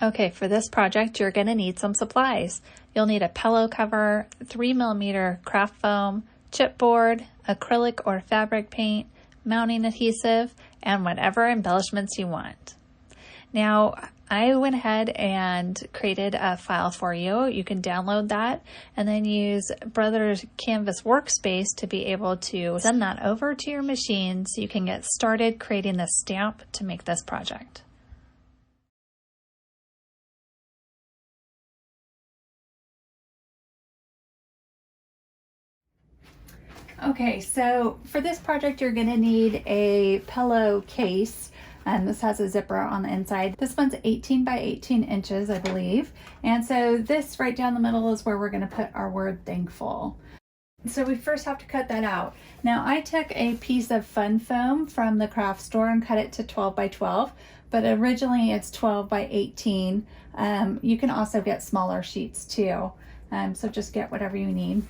Okay, for this project, you're going to need some supplies. You'll need a pillow cover, 3mm craft foam, chipboard, acrylic or fabric paint, mounting adhesive, and whatever embellishments you want. Now, I went ahead and created a file for you. You can download that and then use Brother's Canvas Workspace to be able to send that over to your machine so you can get started creating the stamp to make this project. Okay, so for this project, you're gonna need a pillow case, and this has a zipper on the inside. This one's 18 by 18 inches, I believe. And so this right down the middle is where we're gonna put our word thankful. So we first have to cut that out. Now I took a piece of fun foam from the craft store and cut it to 12 by 12, but originally it's 12 by 18. You can also get smaller sheets too. So just get whatever you need.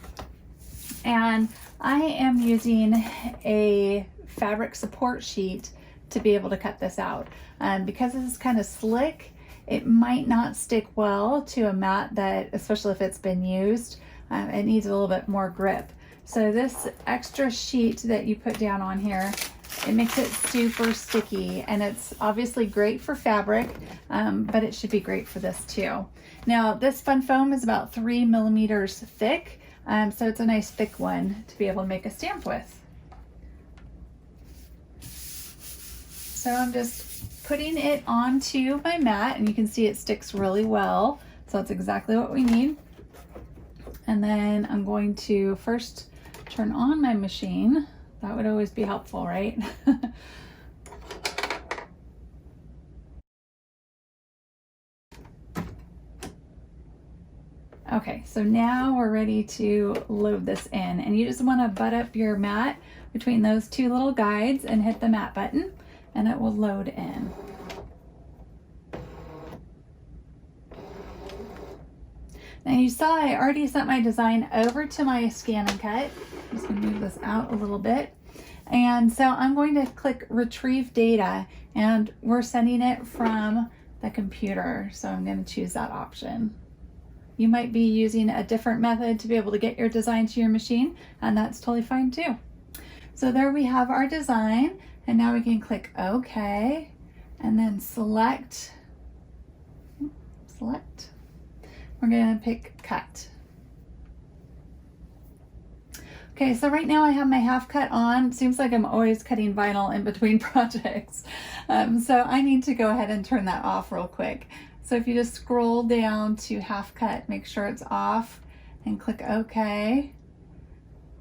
And I am using a fabric support sheet to be able to cut this out. Because this is kind of slick, it might not stick well to a mat that, especially if it's been used, it needs a little bit more grip. So this extra sheet that you put down on here, it makes it super sticky, and it's obviously great for fabric, but it should be great for this too. Now this fun foam is about 3 millimeters thick. So it's a nice thick one to be able to make a stamp with. So I'm just putting it onto my mat, and you can see it sticks really well. So that's exactly what we need. And then I'm going to first turn on my machine. That would always be helpful, right? Okay, so now we're ready to load this in, and you just want to butt up your mat between those two little guides and hit the mat button, and it will load in. Now you saw I already sent my design over to my scan and cut. I'm just going to move this out a little bit. And so I'm going to click retrieve data, and we're sending it from the computer. So I'm going to choose that option. You might be using a different method to be able to get your design to your machine, and that's totally fine too. So there we have our design, and now we can click OK, and then select. We're going to pick cut. Okay, so right now I have my half cut on. Seems like I'm always cutting vinyl in between projects. So I need to go ahead and turn that off real quick. So if you just scroll down to half cut, make sure it's off and click OK.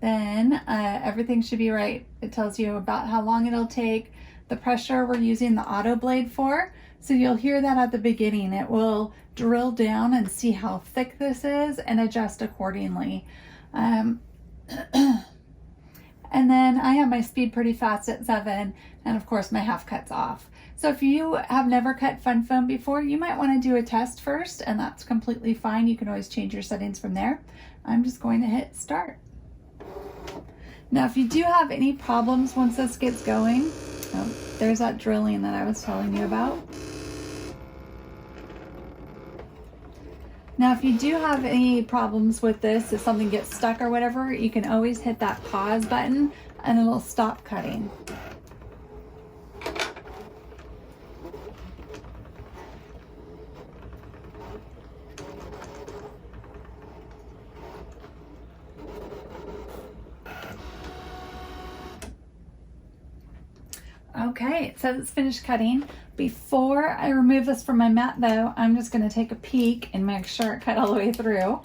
Then everything should be right. It tells you about how long it'll take, the pressure we're using the auto blade for. So you'll hear that at the beginning. It will drill down and see how thick this is and adjust accordingly. And then I have my speed pretty fast at 7, and of course my half cut's off. So if you have never cut fun foam before, you might want to do a test first, and that's completely fine. You can always change your settings from there. I'm just going to hit start. Now if you do have any problems once this gets going, there's that drilling that I was telling you about. Now if you do have any problems with this, if something gets stuck or whatever, you can always hit that pause button and it'll stop cutting. Okay, it says it's finished cutting. Before I remove this from my mat though, I'm just going to take a peek and make sure it cut all the way through.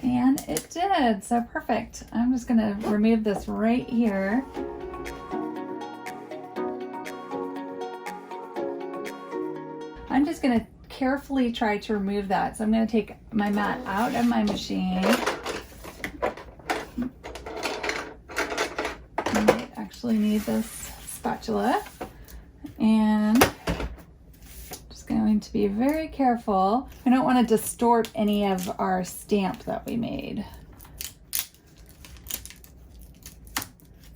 And it did, so perfect. I'm just going to remove this right here. I'm just going to carefully try to remove that. So I'm going to take my mat out of my machine. Actually need this spatula, and just going to be very careful. I don't want to distort any of our stamp that we made.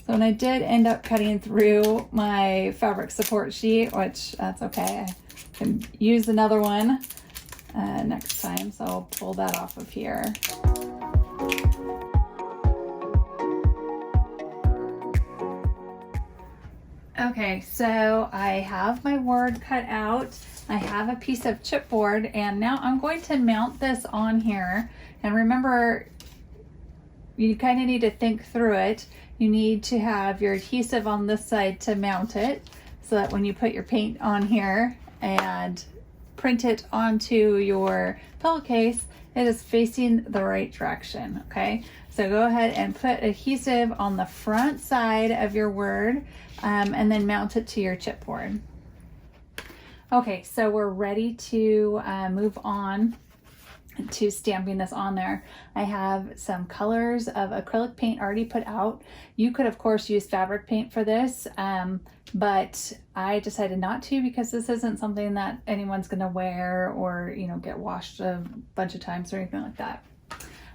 So when I did end up cutting through my fabric support sheet, which that's okay, can use another one next time, so I'll pull that off of here. Okay, so I have my word cut out. I have a piece of chipboard, and now I'm going to mount this on here. And remember, you kind of need to think through it. You need to have your adhesive on this side to mount it, so that when you put your paint on here and print it onto your pillowcase, it is facing the right direction, okay? So go ahead and put adhesive on the front side of your word, and then mount it to your chipboard. Okay, so we're ready to move on to stamping this on there. I have some colors of acrylic paint already put out. You could of course use fabric paint for this, but I decided not to because this isn't something that anyone's gonna wear or, you know, get washed a bunch of times or anything like that.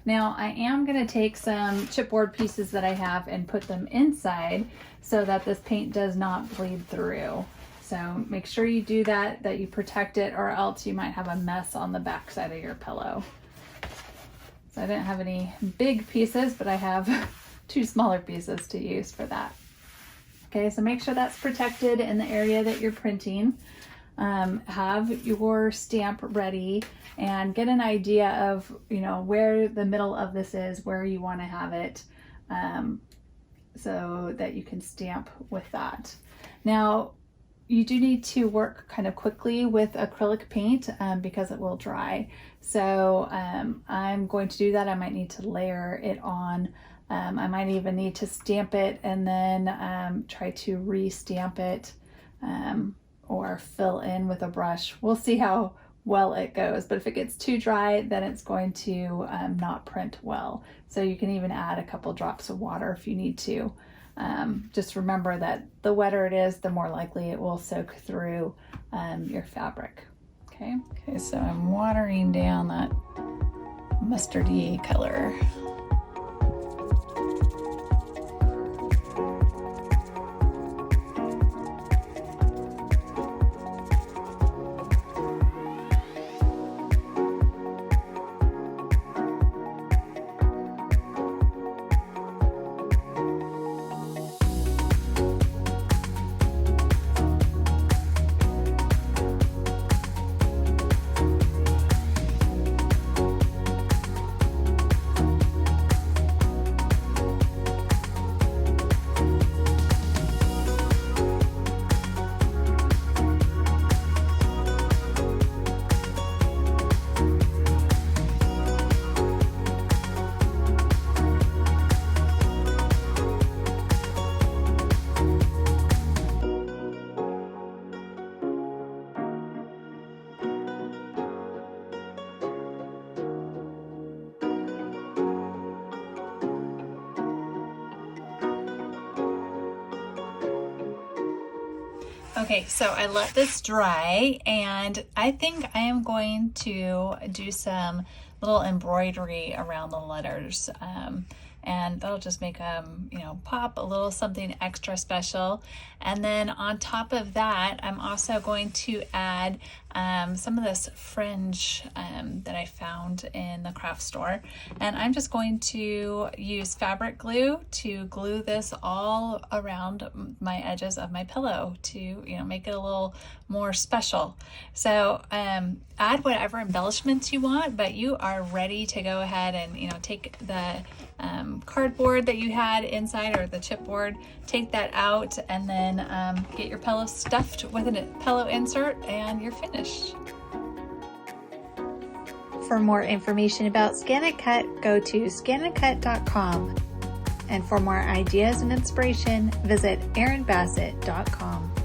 Now I am gonna take some chipboard pieces that I have and put them inside so that this paint does not bleed through. So make sure you do that, that you protect it, or else you might have a mess on the back side of your pillow. So I didn't have any big pieces, but I have 2 smaller pieces to use for that. Okay, so make sure that's protected in the area that you're printing. Have your stamp ready and get an idea of, you know, where the middle of this is, where you want to have it, so that you can stamp with that. Now, you do need to work kind of quickly with acrylic paint because it will dry. So I'm going to do that. I might need to layer it on. I might even need to stamp it and then try to re-stamp it or fill in with a brush. We'll see how well it goes, but if it gets too dry, then it's going to not print well. So you can even add a couple drops of water if you need to. Just remember that the wetter it is, the more likely it will soak through your fabric. Okay, so I'm watering down that mustardy color. Okay, so I let this dry, and I think I am going to do some little embroidery around the letters, and that'll just make them, you know, pop a little something extra special. And then on top of that, I'm also going to add some of this fringe that I found in the craft store, and I'm just going to use fabric glue to glue this all around my edges of my pillow to, you know, make it a little more special. So add whatever embellishments you want, but you are ready to go ahead and, you know, take the cardboard that you had inside, or the chipboard, take that out, and then get your pillow stuffed with a pillow insert, and you're finished. For more information about ScanNCut, go to scannandcut.com. And for more ideas and inspiration, visit erinbassett.com.